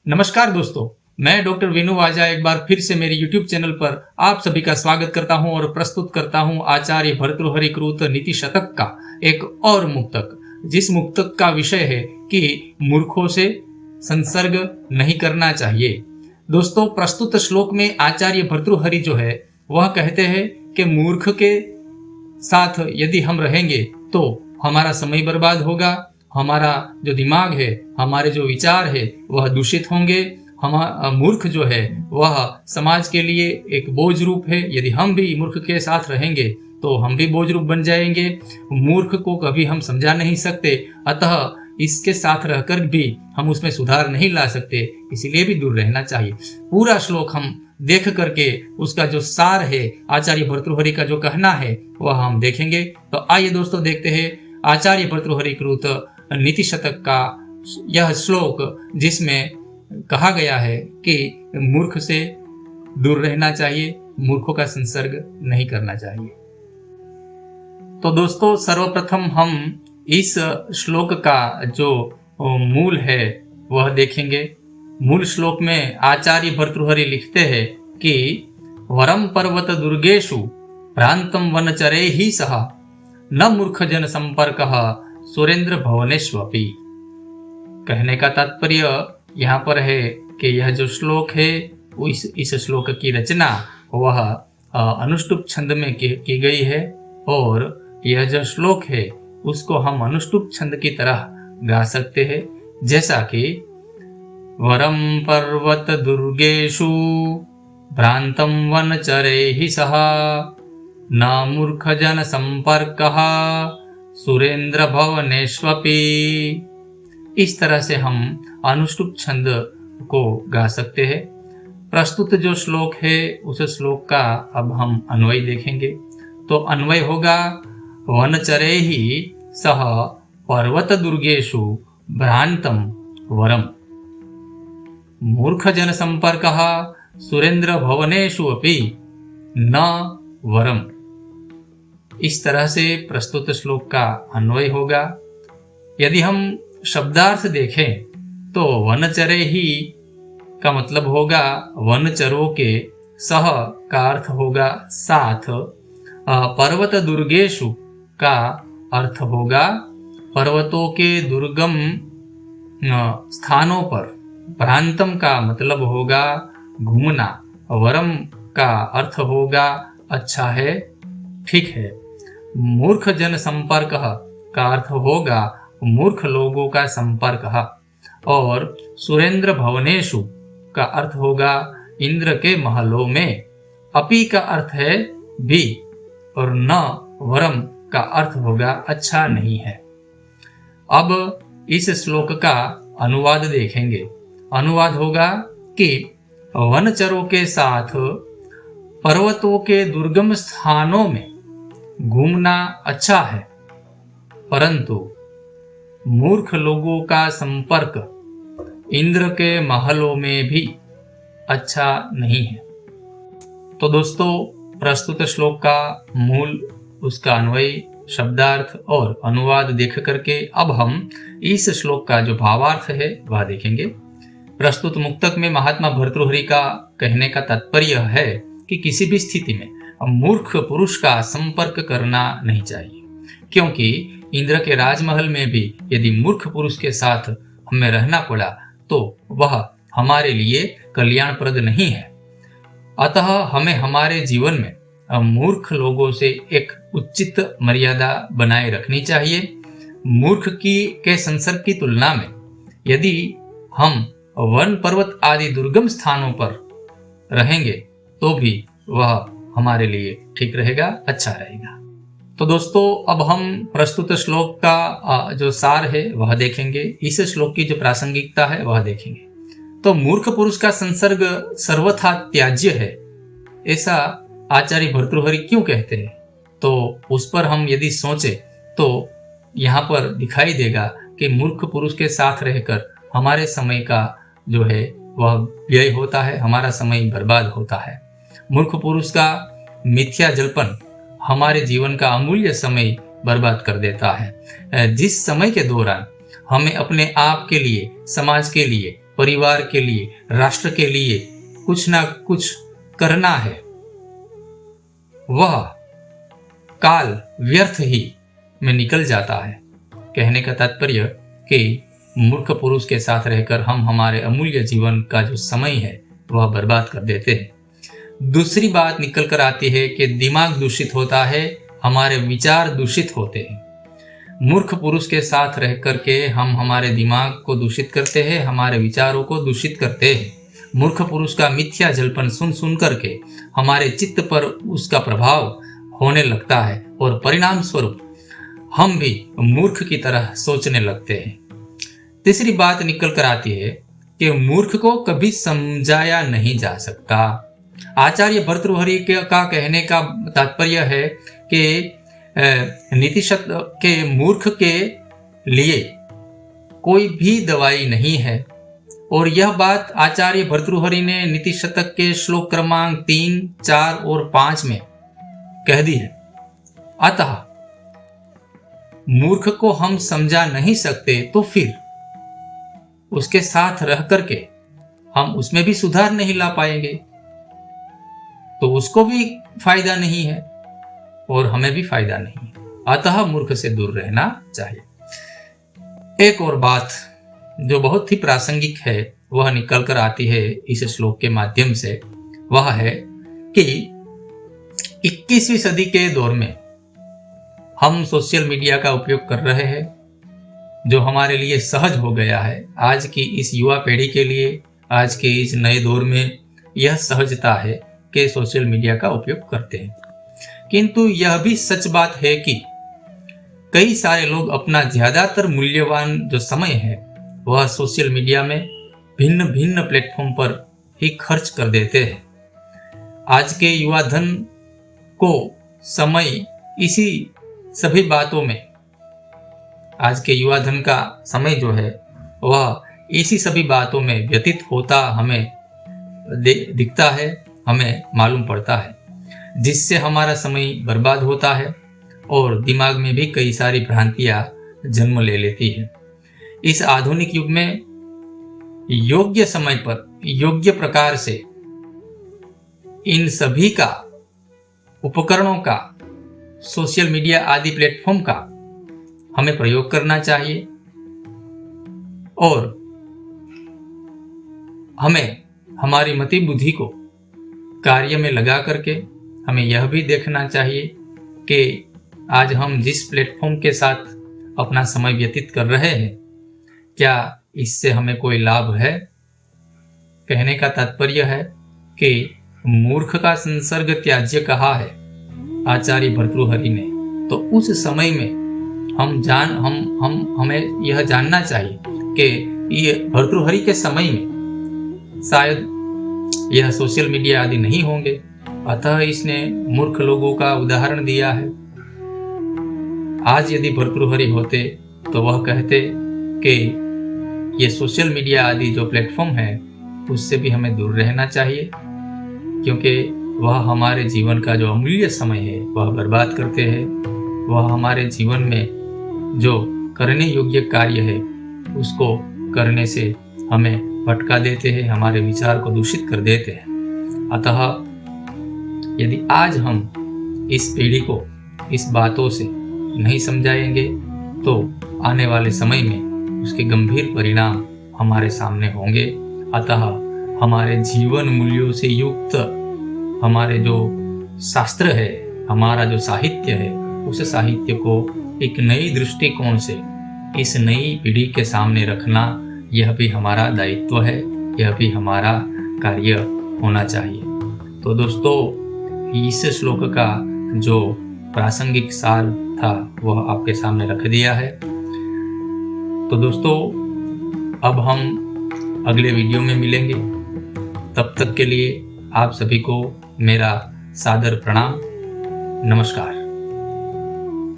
नमस्कार दोस्तों, मैं डॉक्टर विनू वाजा एक बार फिर से मेरे YouTube चैनल पर आप सभी का स्वागत करता हूं और प्रस्तुत करता हूं आचार्य भर्तृहरि कृत नीति शतक का एक और मुक्तक, जिस मुक्तक का विषय है कि मूर्खों से संसर्ग नहीं करना चाहिए। दोस्तों, प्रस्तुत श्लोक में आचार्य भर्तृहरि जो है वह कहते हैं कि मूर्ख के साथ यदि हम रहेंगे तो हमारा समय बर्बाद होगा, हमारा जो दिमाग है, हमारे जो विचार है वह दूषित होंगे। मूर्ख जो है वह समाज के लिए एक बोझ रूप है। यदि हम भी मूर्ख के साथ रहेंगे तो हम भी बोझ रूप बन जाएंगे। मूर्ख को कभी हम समझा नहीं सकते, अतः इसके साथ रहकर भी हम उसमें सुधार नहीं ला सकते, इसीलिए भी दूर रहना चाहिए। पूरा श्लोक हम देख करके उसका जो सार है, आचार्य भर्तृहरि का जो कहना है वह हम देखेंगे। तो आइए दोस्तों देखते हैं आचार्य भर्तृहरि कृत नीति शतक का यह श्लोक, जिसमें कहा गया है कि मूर्ख से दूर रहना चाहिए, मूर्खों का संसर्ग नहीं करना चाहिए। तो दोस्तों, सर्वप्रथम हम इस श्लोक का जो मूल है वह देखेंगे। मूल श्लोक में आचार्य भर्तृहरि लिखते हैं कि वरम पर्वत दुर्गेषु भ्रांतम वनचरैहि सह न मूर्ख जन संपर्कः सुरेंद्र भवनेष्वपि। कहने का तात्पर्य यहाँ पर है कि यह जो श्लोक है इस श्लोक की रचना वह अनुष्टुप छंद में की गई है, और यह जो श्लोक है उसको हम अनुष्टुप छंद की तरह गा सकते हैं, जैसा कि वरम पर्वत दुर्गेषु भ्रांतम वनचरैहि सह न मूर्ख जन संपर्कः सुरेंद्र भवनेष्वपि। इस तरह से हम अनुष्टुप छंद को गा सकते हैं। प्रस्तुत जो श्लोक है उस श्लोक का अब हम अन्वय देखेंगे। तो अन्वय होगा वनचरैहि सह पर्वत दुर्गेषु भ्रांतम वरम मूर्ख जन संपर्कः सुरेंद्र भवनेषु अपि न वरम। इस तरह से प्रस्तुत श्लोक का अन्वय होगा। यदि हम शब्दार्थ देखें तो वनचरैहि का मतलब होगा वनचरों के, सह का अर्थ होगा साथ, पर्वत दुर्गेषु का अर्थ होगा पर्वतों के दुर्गम स्थानों पर, भ्रांतम का मतलब होगा घूमना, वरम का अर्थ होगा अच्छा है, ठीक है। मूर्ख जन संपर्क का अर्थ होगा मूर्ख लोगों का संपर्क, और सुरेंद्र भवनेषु का अर्थ होगा इंद्र के महलों में, अपि का अर्थ है भी, और न वरम का अर्थ होगा अच्छा नहीं है। अब इस श्लोक का अनुवाद देखेंगे। अनुवाद होगा कि वनचरों के साथ पर्वतों के दुर्गम स्थानों में घूमना अच्छा है, परंतु मूर्ख लोगों का संपर्क इंद्र के महलों में भी अच्छा नहीं है। तो दोस्तों, प्रस्तुत श्लोक का मूल, उसका अन्वय, शब्दार्थ और अनुवाद देख करके अब हम इस श्लोक का जो भावार्थ है वह देखेंगे। प्रस्तुत मुक्तक में महात्मा भर्तृहरि का कहने का तात्पर्य है कि किसी भी स्थिति में मूर्ख पुरुष का संपर्क करना नहीं चाहिए, क्योंकि इंद्र के राजमहल में भी यदि मूर्ख पुरुष के साथ हमें रहना पड़ा तो वह हमारे लिए कल्याणप्रद नहीं है। अतः हमें हमारे जीवन में मूर्ख लोगों से एक उचित मर्यादा बनाए रखनी चाहिए। मूर्ख के संसर्ग की तुलना में यदि हम वन पर्वत आदि दुर्गम स्थानों पर रहेंगे तो भी वह हमारे लिए ठीक रहेगा, अच्छा रहेगा। तो दोस्तों, अब हम प्रस्तुत श्लोक का जो सार है वह देखेंगे। इस श्लोक की जो प्रासंगिकता है वह देखेंगे। तो मूर्ख पुरुष का संसर्ग सर्वथा त्याज्य है, ऐसा आचार्य भर्तृहरि क्यों कहते हैं? तो उस पर हम यदि सोचे तो यहाँ पर दिखाई देगा कि मूर्ख पुरुष के साथ रहकर हमारे समय का जो है वह व्यय होता है, हमारा समय बर्बाद होता है। मूर्ख पुरुष का मिथ्या जल्पन हमारे जीवन का अमूल्य समय बर्बाद कर देता है। जिस समय के दौरान हमें अपने आप के लिए, समाज के लिए परिवार के लिए, राष्ट्र के लिए कुछ ना कुछ करना है, वह काल व्यर्थ ही में निकल जाता है। कहने का तात्पर्य कि मूर्ख पुरुष के साथ रहकर हम हमारे अमूल्य जीवन का जो समय है वह बर्बाद कर देते हैं। दूसरी बात निकल कर आती है कि दिमाग दूषित होता है, हमारे विचार दूषित होते हैं। मूर्ख पुरुष के साथ रह करके हम हमारे दिमाग को दूषित करते हैं, हमारे विचारों को दूषित करते हैं। मूर्ख पुरुष का मिथ्या जल्पन सुन सुन करके हमारे चित्त पर उसका प्रभाव होने लगता है और परिणाम स्वरूप हम भी मूर्ख की तरह सोचने लगते हैं। तीसरी बात निकल कर आती है कि मूर्ख को कभी समझाया नहीं जा सकता। आचार्य भर्तृहरि का कहने का तात्पर्य है कि नीतिशत के मूर्ख के लिए कोई भी दवाई नहीं है, और यह बात आचार्य भर्तृहरि ने नीति शतक के श्लोक क्रमांक 3, 4 और 5 में कह दी है। अतः मूर्ख को हम समझा नहीं सकते तो फिर उसके साथ रह करके हम उसमें भी सुधार नहीं ला पाएंगे, तो उसको भी फायदा नहीं है और हमें भी फायदा नहीं है। अतः मूर्ख से दूर रहना चाहिए। एक और बात जो बहुत ही प्रासंगिक है वह निकल कर आती है इस श्लोक के माध्यम से, वह है कि 21वीं सदी के दौर में हम सोशल मीडिया का उपयोग कर रहे हैं, जो हमारे लिए सहज हो गया है। आज की इस युवा पीढ़ी के लिए, आज के इस नए दौर में यह सहजता है कि सोशल मीडिया का उपयोग करते हैं। किंतु यह भी सच बात है कि कई सारे लोग अपना ज्यादातर मूल्यवान जो समय है वह सोशल मीडिया में भिन्न भिन्न प्लेटफॉर्म पर ही खर्च कर देते हैं। आज के युवा धन को समय इसी सभी बातों में, आज के युवा धन का समय जो है वह इसी सभी बातों में व्यतीत होता हमें दिखता है, हमें मालूम पड़ता है, जिससे हमारा समय बर्बाद होता है और दिमाग में भी कई सारी भ्रांतियां जन्म ले लेती है। इस आधुनिक युग में योग्य समय पर योग्य प्रकार से इन सभी का उपकरणों का, सोशल मीडिया आदि प्लेटफॉर्म का हमें प्रयोग करना चाहिए और हमें हमारी मति बुद्धि को कार्य में लगा करके हमें यह भी देखना चाहिए कि आज हम जिस प्लेटफॉर्म के साथ अपना समय व्यतीत कर रहे हैं, क्या इससे हमें कोई लाभ है। कहने का तात्पर्य है कि मूर्ख का संसर्ग त्याज्य कहा है आचार्य भर्तृहरि ने, तो उस समय में हमें यह जानना चाहिए कि ये भर्तृहरि के समय में शायद यह सोशल मीडिया आदि नहीं होंगे, अतः इसने मूर्ख लोगों का उदाहरण दिया है। आज यदि भर्तृहरि होते तो वह कहते कि ये सोशल मीडिया आदि जो प्लेटफॉर्म है उससे भी हमें दूर रहना चाहिए, क्योंकि वह हमारे जीवन का जो अमूल्य समय है वह बर्बाद करते हैं। वह हमारे जीवन में जो करने योग्य कार्य है उसको करने से हमें भटका देते हैं, हमारे विचार को दूषित कर देते हैं। अतः यदि आज हम इस पीढ़ी को इस बातों से नहीं समझाएंगे तो आने वाले समय में उसके गंभीर परिणाम हमारे सामने होंगे। अतः हमारे जीवन मूल्यों से युक्त हमारे जो शास्त्र है, हमारा जो साहित्य है, उस साहित्य को एक नई दृष्टिकोण से इस नई पीढ़ी के सामने रखना, यह भी हमारा दायित्व है, यह भी हमारा कार्य होना चाहिए। तो दोस्तों, इस श्लोक का जो प्रासंगिक सार था वह आपके सामने रख दिया है। तो दोस्तों, अब हम अगले वीडियो में मिलेंगे। तब तक के लिए आप सभी को मेरा सादर प्रणाम। नमस्कार।